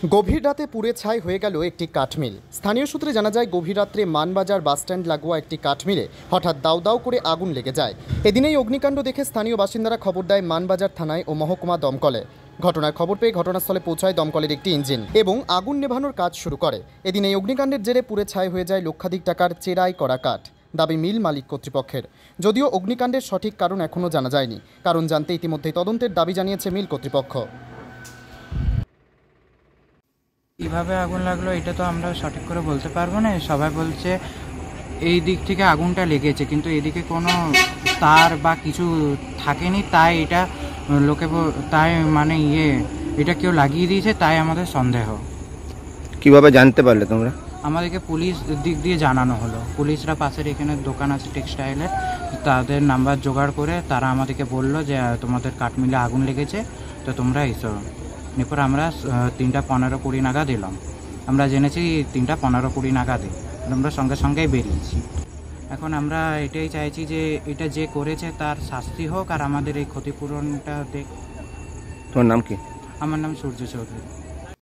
গভীর রাতে পুড়ে ছাই হয়ে গেল একটি কাঠমিল। স্থানীয় সূত্রে জানা যায়, গভীর রাত্রে মানবাজার বাসস্ট্যান্ড লাগোয়া একটি কাঠমিলে হঠাৎ দাউ দাউ করে আগুন লেগে যায়। এদিন এই অগ্নিকাণ্ড দেখে স্থানীয় বাসিন্দারা খবর দেয় মানবাজার থানায় ও মহকুমা দমকলে। ঘটনার খবর পেয়ে ঘটনাস্থলে পৌঁছায় দমকলের একটি ইঞ্জিন এবং আগুন নেভানোর কাজ শুরু করে। এদিন এই অগ্নিকাণ্ডের জেরে পুড়ে ছাই হয়ে যায় লক্ষাধিক টাকার চেরাই করা কাঠ। দাবি মিল মালিক কর্তৃপক্ষের। যদিও অগ্নিকাণ্ডের সঠিক কারণ এখনও জানা যায়নি। কারণ জানতে ইতিমধ্যেই তদন্তের দাবি জানিয়েছে মিল কর্তৃপক্ষ। কিভাবে আগুন লাগলো এটা তো আমরা সঠিক করে বলতে পারবো না। সবাই বলছে এই দিক থেকে আগুনটা লেগেছে, কিন্তু এদিকে কোনো তার বা কিছু থাকেনি, তাই এটা লোকে তাই মানে এটা কেউ লাগিয়ে দিয়েছে, তাই আমাদের সন্দেহ। কিভাবে জানতে পারলে তোমরা? আমাদেরকে পুলিশ দিক দিয়ে জানানো হলো। পুলিশরা পাশের এখানে দোকান আছে টেক্সটাইলের, তাদের নাম্বার জোগাড় করে তারা আমাদেরকে বললো যে তোমাদের কাঠমিলে আগুন লেগেছে, তো তোমরা এসো। এরপর আমরা 3টা 15-20 নাগাদ এলাম। আমরা জেনেছি 3টা 15-20 নাগাদে আমরা সঙ্গে সঙ্গেই বেরিয়েছি। এখন আমরা এটাই চাইছি যে এটা যে করেছে তার শাস্তি হোক, আর আমাদের এই ক্ষতিপূরণটা দেখ। তোমার নাম কি? আমার নাম সূর্য চৌধুরী।